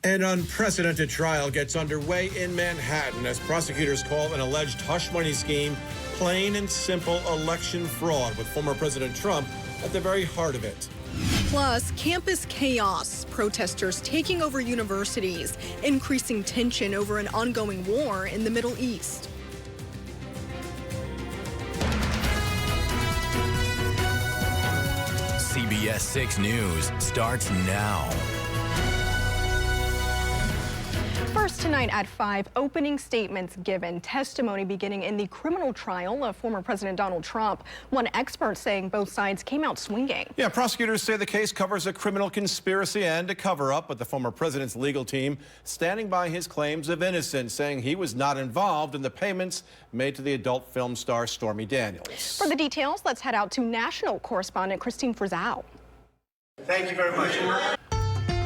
An unprecedented trial gets underway in Manhattan as prosecutors call an alleged hush money scheme plain and simple election fraud, with former President Trump at the very heart of it. Plus, campus chaos, protesters taking over universities, increasing tension over an ongoing war in the Middle East. CBS 6 News starts now. First tonight at 5, opening statements given, testimony beginning in the criminal trial of former President Donald Trump. One expert saying both sides came out swinging. Yeah, prosecutors say the case covers a criminal conspiracy and a cover-up, but the former president's legal team standing by his claims of innocence, saying he was not involved in the payments made to the adult film star Stormy Daniels. For the details, let's head out to national correspondent Christine Frizzell. Thank you very much.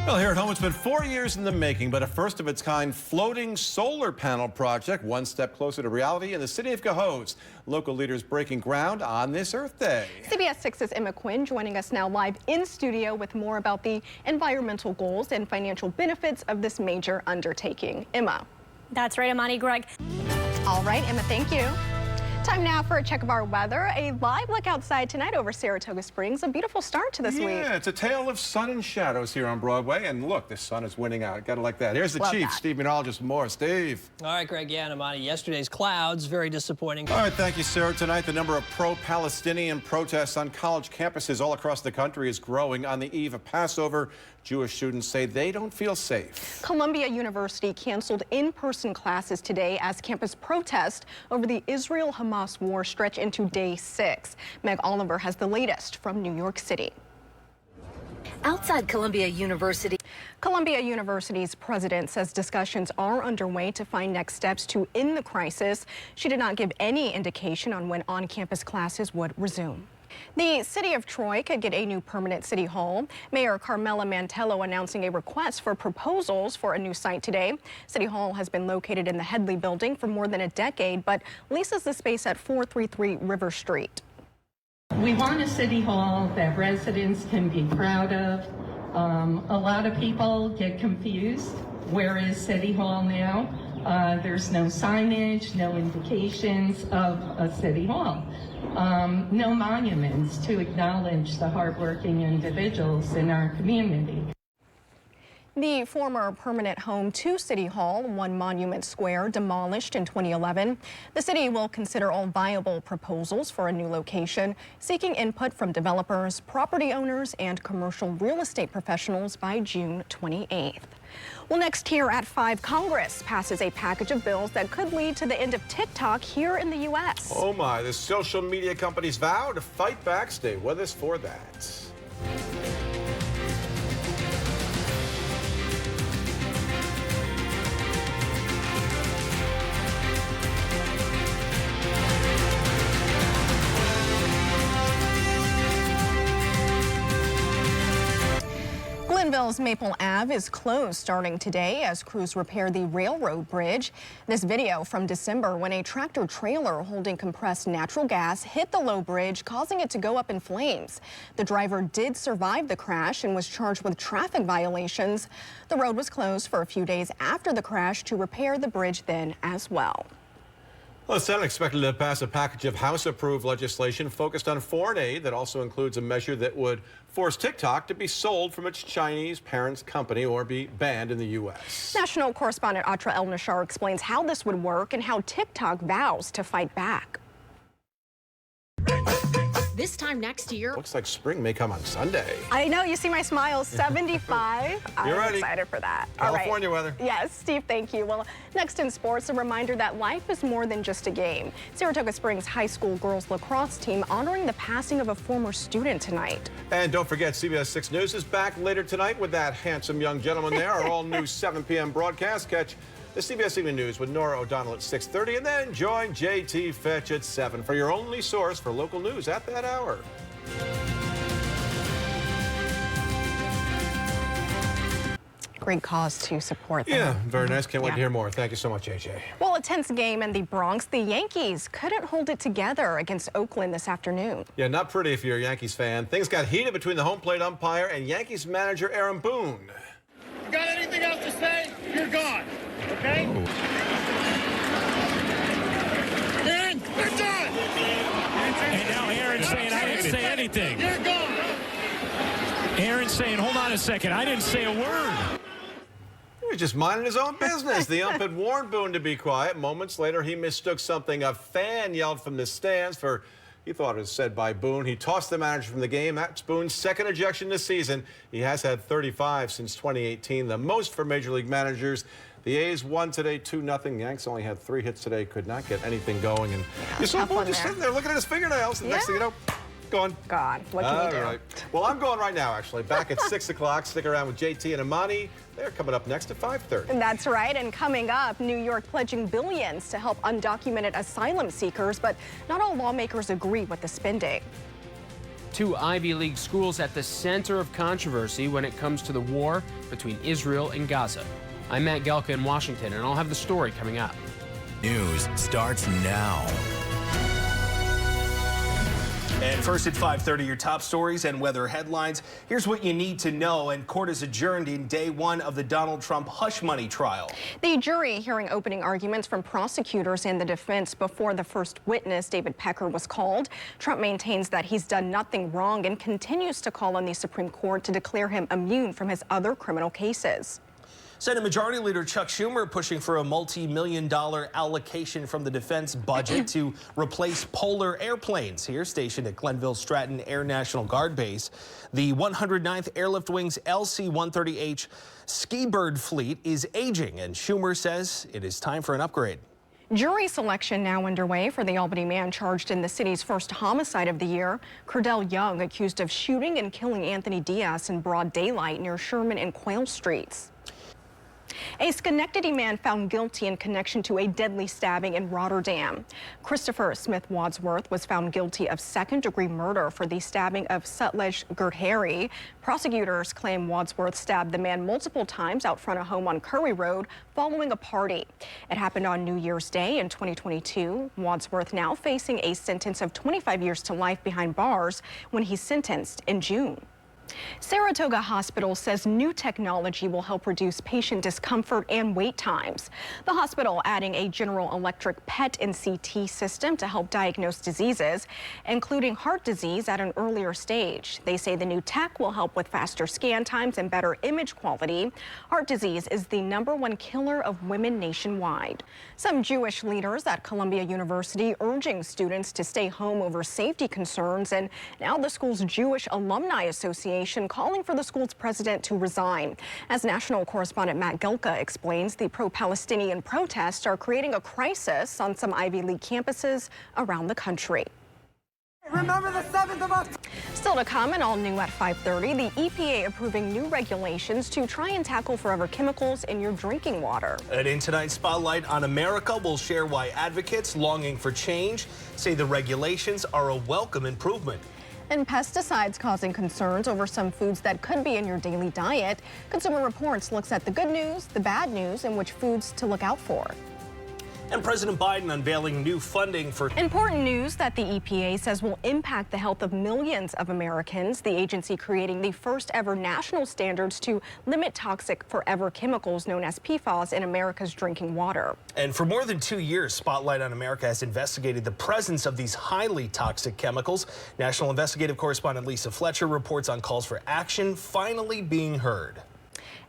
Well, here at home, it's been 4 years in the making, but a first-of-its-kind floating solar panel project, one step closer to reality in the city of Cohoes. Local leaders breaking ground on this Earth Day. CBS 6's Emma Quinn joining us now live in studio with more about the environmental goals and financial benefits of this major undertaking. Emma. That's right, Amani. Greg. All right, Emma, thank you. Time now for a check of our weather. A live look outside tonight over Saratoga Springs. A beautiful start to this week. Yeah, it's a tale of sun and shadows here on Broadway. And look, the sun is winning out. Gotta like that. Here's the chief, Steve meteorologist Moore. Steve. All right, Greg, yeah, and Amani. Yesterday's clouds, very disappointing. All right, thank you, Sarah. Tonight, the number of pro-Palestinian protests on college campuses all across the country is growing. On the eve of Passover, Jewish students say they don't feel safe. Columbia University canceled in-person classes today as campus protests over the Israel-Hamas war stretch into day 6. Meg Oliver has the latest from New York City. Outside Columbia University. Columbia University's president says discussions are underway to find next steps to end the crisis. She did not give any indication on when on-campus classes would resume. The city of Troy could get a new permanent city hall. Mayor Carmela Mantello announcing a request for proposals for a new site today. City Hall has been located in the Headley building for more than a decade, but leases the space at 433 River Street. We want a city hall that residents can be proud of. A lot of people get confused. Where is City Hall now? There's no signage, no indications of a city hall. No monuments to acknowledge the hardworking individuals in our community. The former permanent home to City Hall, One Monument Square, demolished in 2011. The city will consider all viable proposals for a new location, seeking input from developers, property owners, and commercial real estate professionals by June 28th. Well, next here at 5, Congress passes a package of bills that could lead to the end of TikTok here in the U.S. Oh my, the social media companies vow to fight back. Stay with us for that. Glenville's Maple Ave is closed starting today as crews repair the railroad bridge. This video from December when a tractor trailer holding compressed natural gas hit the low bridge, causing it to go up in flames. The driver did survive the crash and was charged with traffic violations. The road was closed for a few days after the crash to repair the bridge then as well. Well, the Senate expected to pass a package of House-approved legislation focused on foreign aid that also includes a measure that would force TikTok to be sold from its Chinese parent company or be banned in the U.S. National correspondent Atra El-Nashar explains how this would work and how TikTok vows to fight back. This time next year. Looks like spring may come on Sunday. I know, you see my smile, 75. You're I'm ready. excited for that. California weather. Yes, Steve, thank you. Well, next in sports, a reminder that life is more than just a game. Saratoga Springs High School girls lacrosse team honoring the passing of a former student tonight. And don't forget, CBS 6 News is back later tonight with that handsome young gentleman there. Our all-new 7 p.m. broadcast. Catch the CBS Evening News with Nora O'Donnell at 6:30, and then join JT Fetch at 7 for your only source for local news at that hour. Great cause to support them. Yeah, very nice. Can't wait to hear more. Thank you so much, AJ. Well, a tense game in the Bronx. The Yankees couldn't hold it together against Oakland this afternoon. Yeah, not pretty if you're a Yankees fan. Things got heated between the home plate umpire and Yankees manager Aaron Boone. Got anything else to say? okay? Aaron, we're done! And now Aaron's saying I didn't say anything. You're gone! Aaron's saying, hold on a second, I didn't say a word. He was just minding his own business. The ump had warned Boone to be quiet. Moments later, he mistook something a fan yelled from the stands for, he thought it was said by Boone. He tossed the manager from the game. That's Boone's second ejection this season. He has had 35 since 2018, the most for Major League managers. The A's won today 2-0. Yanks only had 3 hits today, could not get anything going. And you saw Boone just sitting there looking at his fingernails. And next thing you know, gone. God, what can you do? Right. Well, I'm going right now, actually. Back at 6 o'clock. Stick around with JT and Imani. They're coming up next at 5:30. That's right. And coming up, New York pledging billions to help undocumented asylum seekers. But not all lawmakers agree with the spending. 2 Ivy League schools at the center of controversy when it comes to the war between Israel and Gaza. I'm Matt Gelka in Washington, and I'll have the story coming up. News starts now. And first at 5:30, your top stories and weather headlines. Here's what you need to know. And court is adjourned in day 1 of the Donald Trump hush money trial. The jury hearing opening arguments from prosecutors and the defense before the first witness, David Pecker, was called. Trump maintains that he's done nothing wrong and continues to call on the Supreme Court to declare him immune from his other criminal cases. Senate Majority Leader Chuck Schumer pushing for a multi-million-dollar allocation from the defense budget to replace Polar airplanes here stationed at Glenville Stratton Air National Guard Base. The 109th Airlift Wing's LC-130H Ski Bird fleet is aging, and Schumer says it is time for an upgrade. Jury selection now underway for the Albany man charged in the city's first homicide of the year. Cordell Young accused of shooting and killing Anthony Diaz in broad daylight near Sherman and Quayle Streets. A Schenectady man found guilty in connection to a deadly stabbing in Rotterdam. Christopher Smith Wadsworth was found guilty of second-degree murder for the stabbing of Sutlej Gurhari. Prosecutors claim Wadsworth stabbed the man multiple times out front of home on Curry Road following a party. It happened on New Year's Day in 2022. Wadsworth now facing a sentence of 25 years to life behind bars when he's sentenced in June. Saratoga Hospital says new technology will help reduce patient discomfort and wait times. The hospital adding a General Electric PET and CT system to help diagnose diseases, including heart disease at an earlier stage. They say the new tech will help with faster scan times and better image quality. Heart disease is the #1 killer of women nationwide. Some Jewish leaders at Columbia University urging students to stay home over safety concerns, and now the school's Jewish Alumni Association calling for the school's president to resign. As national correspondent Matt Gelka explains, the pro-Palestinian protests are creating a crisis on some Ivy League campuses around the country. Remember the 7th of October. Still to come and all new at 5:30, the EPA approving new regulations to try and tackle forever chemicals in your drinking water. And in tonight's Spotlight on America, we'll share why advocates longing for change say the regulations are a welcome improvement. And pesticides causing concerns over some foods that could be in your daily diet. Consumer Reports looks at the good news, the bad news, and which foods to look out for. And President Biden unveiling new funding for important news that the EPA says will impact the health of millions of Americans. The agency creating the first ever national standards to limit toxic forever chemicals known as PFAS in America's drinking water. And for more than 2 years, Spotlight on America has investigated the presence of these highly toxic chemicals. National investigative correspondent Lisa Fletcher reports on calls for action finally being heard.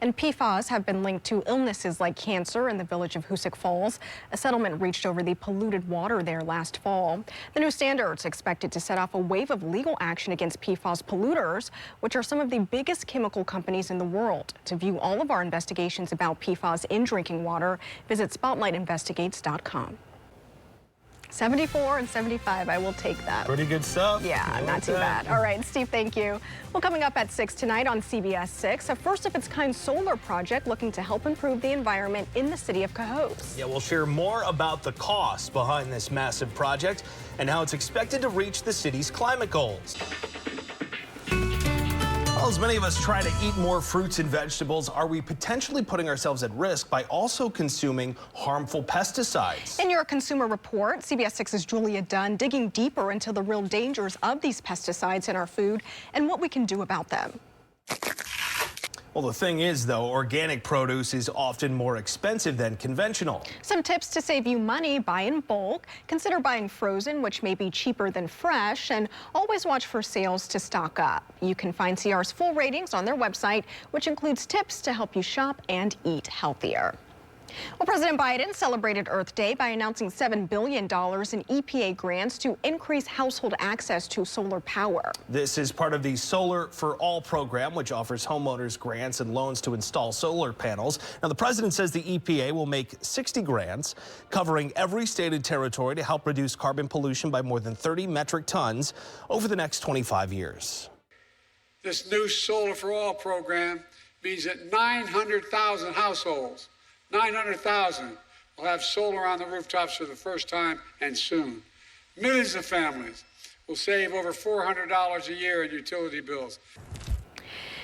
And PFAS have been linked to illnesses like cancer in the village of Hoosick Falls. A settlement reached over the polluted water there last fall. The new standards expected to set off a wave of legal action against PFAS polluters, which are some of the biggest chemical companies in the world. To view all of our investigations about PFAS in drinking water, visit SpotlightInvestigates.com. 74 and 75, I will take that. Pretty good stuff. Yeah, not too bad. All right, Steve, thank you. Well, coming up at 6 tonight on CBS 6, a first-of-its-kind solar project looking to help improve the environment in the city of Cohoes. Yeah, we'll share more about the costs behind this massive project and how it's expected to reach the city's climate goals. Well, as many of us try to eat more fruits and vegetables, are we potentially putting ourselves at risk by also consuming harmful pesticides? In your Consumer Report, CBS 6's Julia Dunn digging deeper into the real dangers of these pesticides in our food and what we can do about them. Well, the thing is, though, organic produce is often more expensive than conventional. Some tips to save you money: buy in bulk, consider buying frozen, which may be cheaper than fresh, and always watch for sales to stock up. You can find CR's full ratings on their website, which includes tips to help you shop and eat healthier. Well, President Biden celebrated Earth Day by announcing $7 billion in EPA grants to increase household access to solar power. This is part of the Solar for All program, which offers homeowners grants and loans to install solar panels. Now, the president says the EPA will make 60 grants covering every state and territory to help reduce carbon pollution by more than 30 metric tons over the next 25 years. This new Solar for All program means that 900,000 households 900,000 will have solar on the rooftops for the first time, and soon. Millions of families will save over $400 a year in utility bills.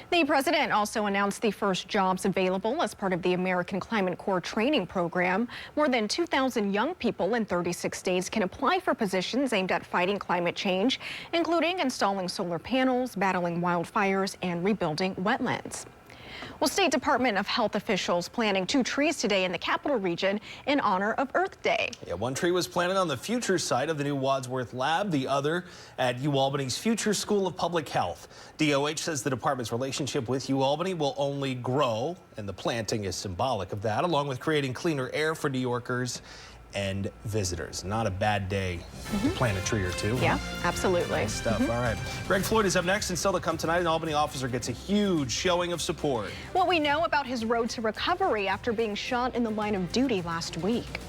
The president also announced the first jobs available as part of the American Climate Corps training program. More than 2,000 young people in 36 states can apply for positions aimed at fighting climate change, including installing solar panels, battling wildfires, and rebuilding wetlands. Well, State Department of Health officials planting 2 trees today in the capital region in honor of Earth Day. Yeah, one tree was planted on the future site of the new Wadsworth Lab, the other at UAlbany's Future School of Public Health. DOH says the department's relationship with UAlbany will only grow, and the planting is symbolic of that, along with creating cleaner air for New Yorkers and visitors. Not a bad day to plant a tree or two. Yeah, absolutely. Nice stuff. All right. Greg Floyd is up next, and still to come tonight, an Albany officer gets a huge showing of support. What we know about his road to recovery after being shot in the line of duty last week.